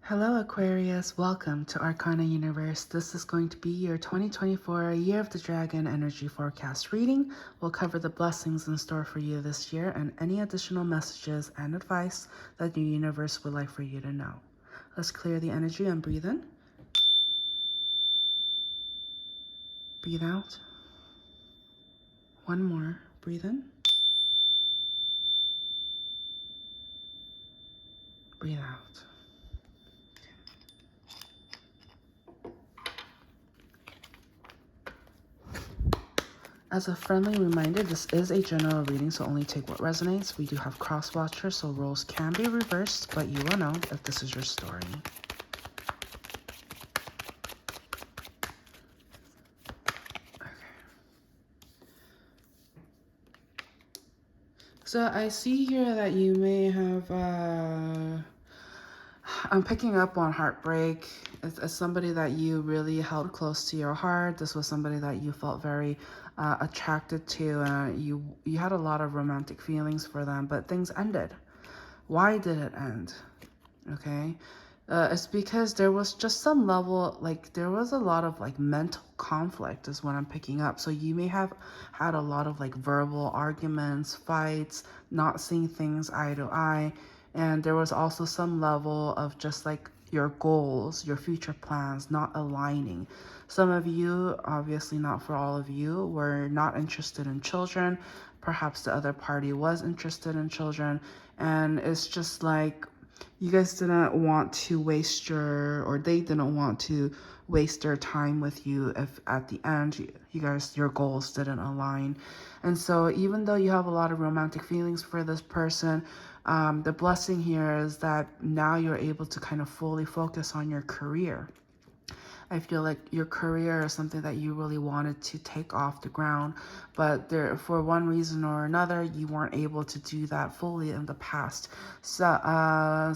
Hello Aquarius, welcome to ArcanaUniverse. This is going to be your 2024 Year of the Dragon energy forecast reading. We'll cover the blessings in store for you this year and any additional messages and advice that the universe would like for you to know. Let's clear the energy and breathe in. Breathe out. One more. Breathe in. Breathe out. As a friendly reminder, this is a general reading, so only take what resonates. We do have cross watchers, so roles can be reversed, but you will know if this is your story. So I see here that you may have, I'm picking up on heartbreak. It's somebody that you really held close to your heart. This was somebody that you felt very attracted to. You had a lot of romantic feelings for them, but things ended. Why did it end? Okay. It's because there was just some level, like there was a lot of like mental conflict is what I'm picking up. So you may have had a lot of like verbal arguments, fights, not seeing things eye to eye. And there was also some level of just like your goals, your future plans not aligning. Some of you, obviously not for all of you, were not interested in children. Perhaps the other party was interested in children. And it's just like, you guys didn't want to waste or they didn't want to waste their time with you if at the end you guys, your goals didn't align. And so even though you have a lot of romantic feelings for this person, the blessing here is that now you're able to kind of fully focus on your career. I feel like your career is something that you really wanted to take off the ground, but there, for one reason or another, you weren't able to do that fully in the past. So,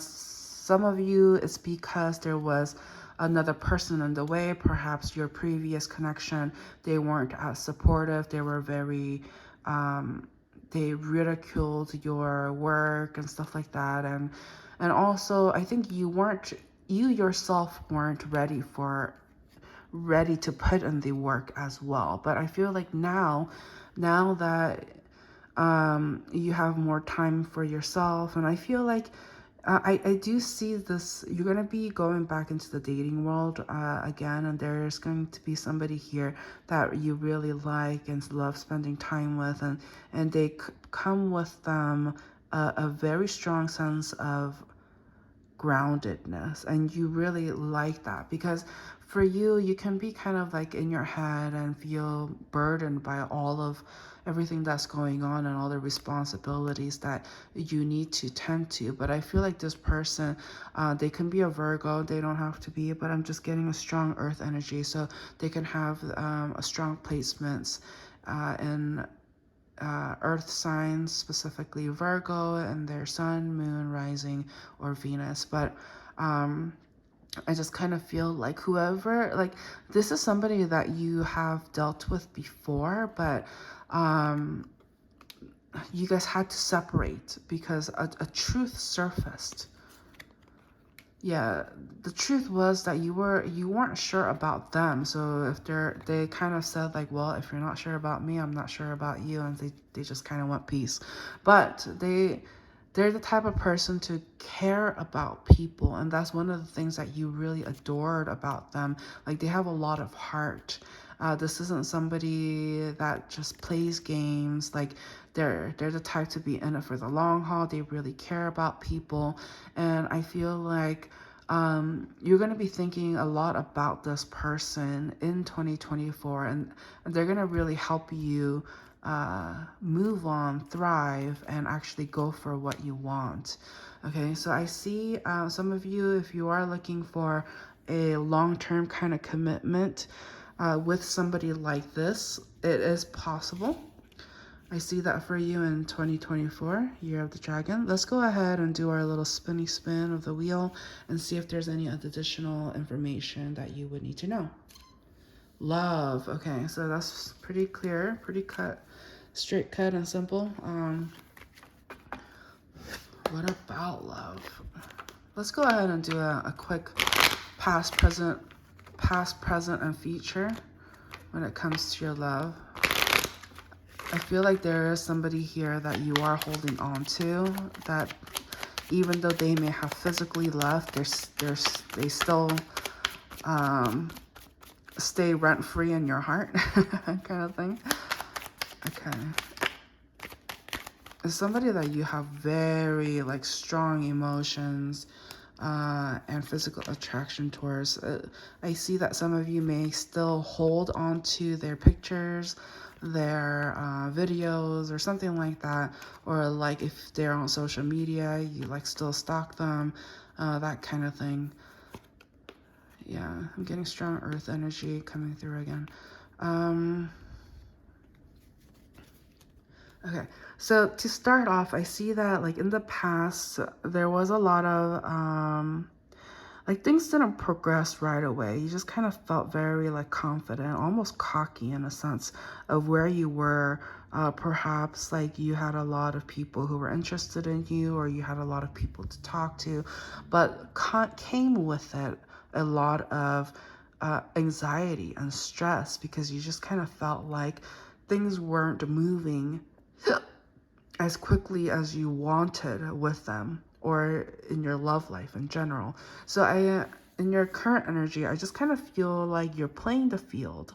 some of you, it's because there was another person in the way. Perhaps your previous connection, they weren't as supportive. They were very, they ridiculed your work and stuff like that. And also, I think you yourself weren't ready to put in the work as well. But I feel like now that you have more time for yourself, and I feel like I do see this, you're going to be going back into the dating world again, and there's going to be somebody here that you really like and love spending time with, and they come with them a very strong sense of groundedness, and you really like that because for you, you can be kind of like in your head and feel burdened by all of everything that's going on and all the responsibilities that you need to tend to. But I feel like this person, they can be a Virgo, they don't have to be, but I'm just getting a strong earth energy, so they can have a strong placements in earth signs, specifically Virgo, and their sun, moon, rising, or Venus. But I just kind of feel like whoever, like, this is somebody that you have dealt with before, but you guys had to separate because a truth surfaced. Yeah, the truth was that you weren't sure about them. So if they kind of said like, well, if you're not sure about me, I'm not sure about you, and they just kind of want peace. But they're the type of person to care about people, and that's one of the things that you really adored about them. Like, they have a lot of heart. This isn't somebody that just plays games. Like, they're the type to be in it for the long haul. They really care about people, and I feel like you're going to be thinking a lot about this person in 2024, and they're going to really help you move on, thrive, and actually go for what you want. Okay, so I see some of you, if you are looking for a long-term kind of commitment with somebody like this, it is possible. I see that for you in 2024, Year of the Dragon. Let's go ahead and do our little spinny spin of the wheel and see if there's any additional information that you would need to know. Love. Okay, so that's pretty clear, pretty straight cut and simple. What about love? Let's go ahead and do a quick past, present, and future when it comes to your love. I feel like there is somebody here that you are holding on to, that even though they may have physically left, they still stay rent-free in your heart, kind of thing. Okay. It's somebody that you have very like strong emotions and physical attraction towards. I see that some of you may still hold on to their pictures, their videos or something like that, or like if they're on social media, you like still stalk them, that kind of thing. Yeah, I'm getting strong earth energy coming through again. Okay, so to start off, I see that like in the past, there was a lot of like things didn't progress right away. You just kind of felt very like confident, almost cocky in a sense of where you were. Perhaps like you had a lot of people who were interested in you, or you had a lot of people to talk to, but came with it a lot of anxiety and stress, because you just kind of felt like things weren't moving as quickly as you wanted with them, or in your love life in general. So in your current energy, I just kind of feel like you're playing the field.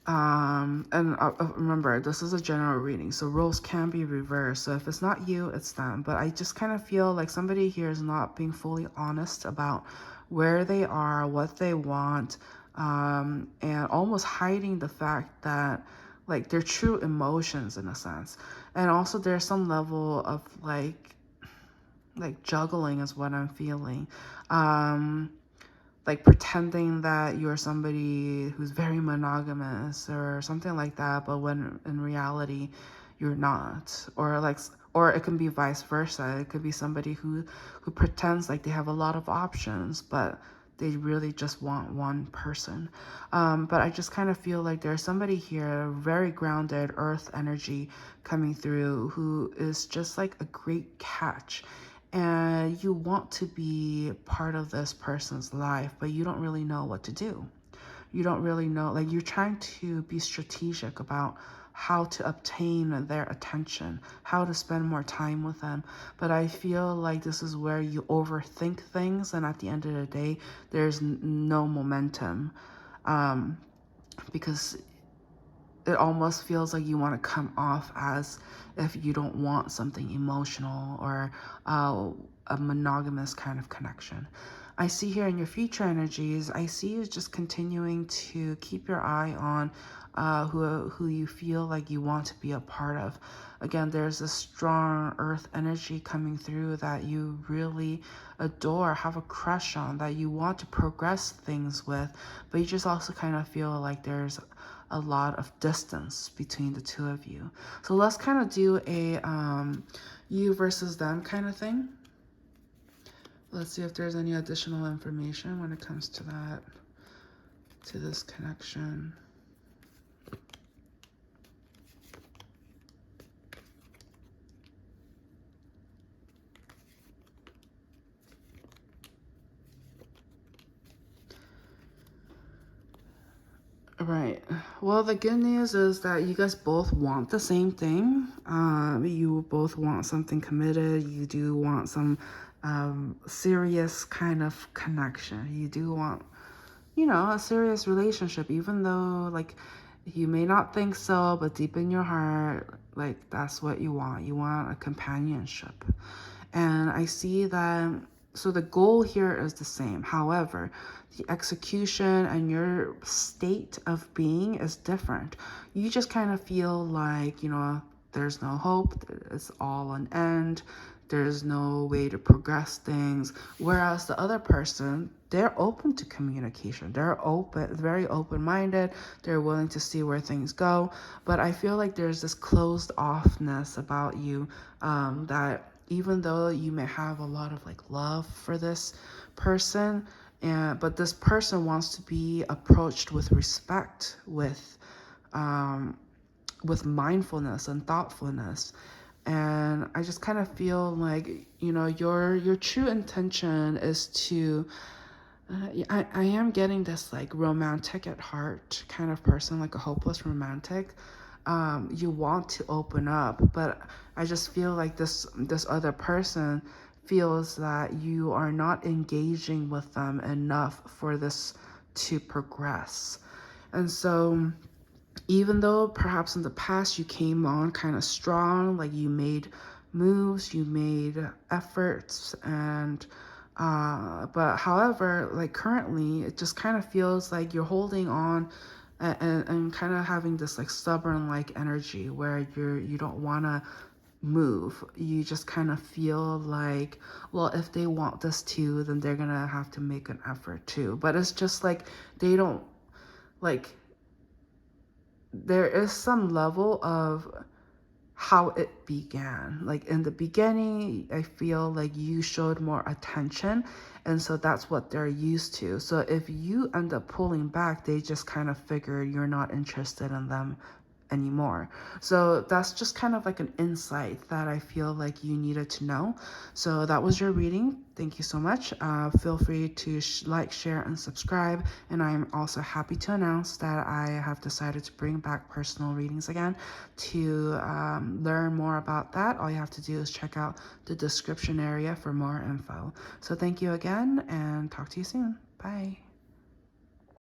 And remember, this is a general reading, so roles can be reversed. So if it's not you, it's them. But I just kind of feel like somebody here is not being fully honest about where they are, what they want, and almost hiding the fact that like their true emotions in a sense. And also there's some level of like juggling is what I'm feeling. Like pretending that you're somebody who's very monogamous or something like that, but when in reality you're not. Or it can be vice versa. It could be somebody who pretends like they have a lot of options, but they really just want one person. But I just kind of feel like there's somebody here, very grounded earth energy coming through, who is just like a great catch. And you want to be part of this person's life, but you don't really know what to do. You don't really know, like you're trying to be strategic about how to obtain their attention, how to spend more time with them. But I feel like this is where you overthink things, and at the end of the day, there's no momentum, because it almost feels like you want to come off as if you don't want something emotional or a monogamous kind of connection. I see here in your future energies, I see you just continuing to keep your eye on who you feel like you want to be a part of. Again, there's a strong earth energy coming through that you really adore, have a crush on, that you want to progress things with, but you just also kind of feel like there's a lot of distance between the two of you. So let's kind of do a you versus them kind of thing. Let's see if there's any additional information when it comes to that, to this connection. Right. Well, the good news is that you guys both want the same thing. You both want something committed. You do want some serious kind of connection. You do want, a serious relationship, even though like you may not think so, but deep in your heart, like that's what you want. You want a companionship. And I see that, so the goal here is the same. However, the execution and your state of being is different. You just kind of feel like, there's no hope, it's all an end, there's no way to progress things. Whereas the other person, they're open to communication. They're open, very open-minded. They're willing to see where things go. But I feel like there's this closed offness about you, that even though you may have a lot of like love for this person, but this person wants to be approached with respect, with mindfulness and thoughtfulness. And I just kind of feel like, you know, your true intention is to I am getting this like romantic at heart kind of person, like a hopeless romantic. You want to open up, but I just feel like this other person feels that you are not engaging with them enough for this to progress. And so even though perhaps in the past you came on kind of strong, like you made moves, you made efforts, and but however, like currently, it just kind of feels like you're holding on and kind of having this like stubborn like energy where you don't want to move. You just kind of feel like, well, if they want this too, then they're gonna have to make an effort too. But it's just like they don't like there is some level of how it began. Like in the beginning, I feel like you showed more attention, and so that's what they're used to. So if you end up pulling back, they just kind of figure you're not interested in them anymore. So that's just kind of like an insight that I feel like you needed to know. So that was your reading. Thank you so much. Feel free to like, share, and subscribe. And I'm also happy to announce that I have decided to bring back personal readings again. To learn more about that, all you have to do is check out the description area for more info. So thank you again, and talk to you soon. Bye.